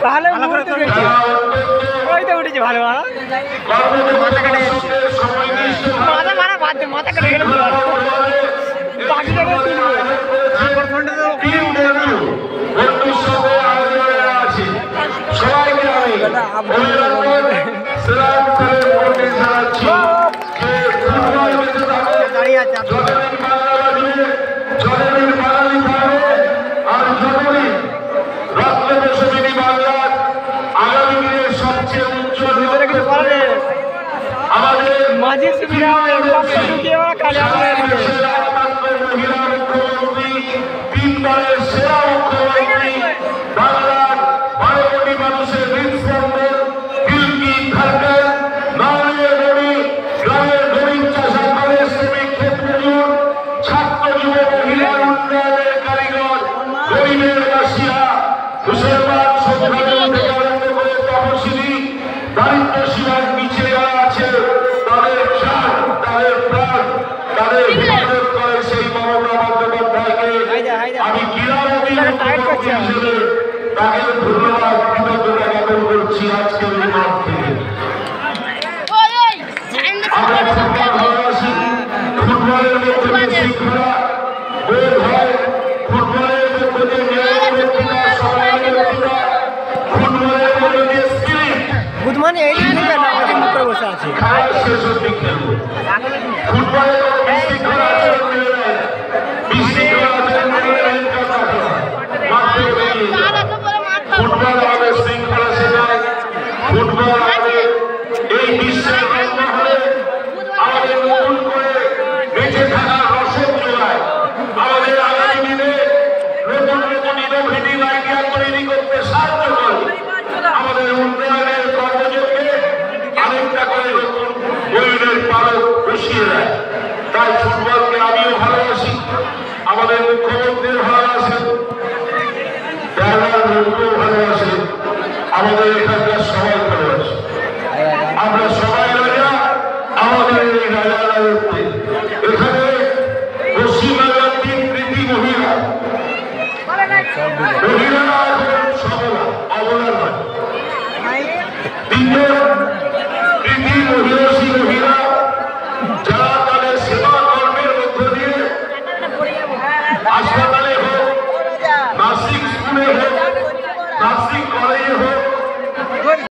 ভালো মুহূর্ত দেখছি ওই তো উঠেছে ভালো ভালো মাথা মারা বাদ দে মাথা কেটে গেলে বাকিটাকে তুলবো আকর্ষণটা তো ওখানে উঠে না সবাইকে আমি সালাম করে বলতে চাচ্ছি যে ফুটবল বেঁচে থাকে দাঁড়িয়ে আছে যতদিন বাংলা বাজবে যতদিন বাঙালি থাকবে আর যতদিন রত্নপ্রসবিনী বাংলার আগামী দিনের সবচেয়ে উজ্জ্বল কিছু করার নেই আমাদের মাঝে সুবিধা হবে ঢুকিয়ে কালে মহিলা মুখ্যমন্ত্রী তিনবারের সেরা মুখ্যমন্ত্রী বাংলার 12 কোটি মানুষের হৃদস্পন্দন দিলকি ধড়কন নারীর গড়ি গ্রামের গরিব চাষা কলেজ শ্রমিক ক্ষেত্রজুড় ছাত্র যুব মহিলার উন্নয়নের কারিগর গরিবের বাসিয়া মুসলমান সংখ্যালঘু থেকে আরম্ভ করে তপশিলি দারিদ্র সীমার নিচে যারা আছে তাদের প্রাণ তাদের প্রাণ তাদের হেফাজত করে সেই মমতা বন্দ্যোপাধ্যায়কে আমি ক্রীড়ামন্ত্রী হিসেবে তাকে ধন্যবাদ কৃতজ্ঞতা জ্ঞাপন করছি আজকের এই মাঠ থেকে। আমরা ফুটবল ভালোবাসি ফুটবলের মধ্যে দিয়ে শৃঙ্খলা বোধ হয় ফুটবলের মধ্যে দিয়ে ন্যায় বক্তৃতা সমাজের বক্তৃতা ফুটবলের মধ্যে দিয়ে স্পিরিট বুধমান এই আমাদের মুখ করে বসে আছে খেলার শেষ অবধি খেলবো ফুটবলের বিশৃঙ্খলা আচরণ মেনে নেয় বিশৃঙ্খলা আচরণ মেনে নেয় মাঠ থেকে বেরিয়ে যায় ফুটবল আমাদের শৃঙ্খলা শেখায় ফুটবল আমাদের এই বিশ্বের রত্ন হয়ে আমাদের নতুন করে বেঁচে থাকার রসদ যোগায় আমাদের আগামী দিনে নতুন নতুন ইনোভেটিভ আইডিয়া তৈরি করতে সাহায্য করে আমাদের উন্নয়নের কর্মযোগকে আরেকটা করে নতুন গরিবের পালক বসিয়ে দেয় তাই ফুটবলকে আমিও ভালোবাসি আমাদের মুখ্যমন্ত্রীর ভালোবাসেন ভালোবাসে আমাদের এখানকার সবাই ভালোবাসে আমরা সবাই রাজা আমাদের এই রাজা রাজত্বে এখানে পশ্চিমবাংলার 3 কৃতি মহিলা মহিলারা এখন সবলা অবলা নয় 3 কৃতি মহিষী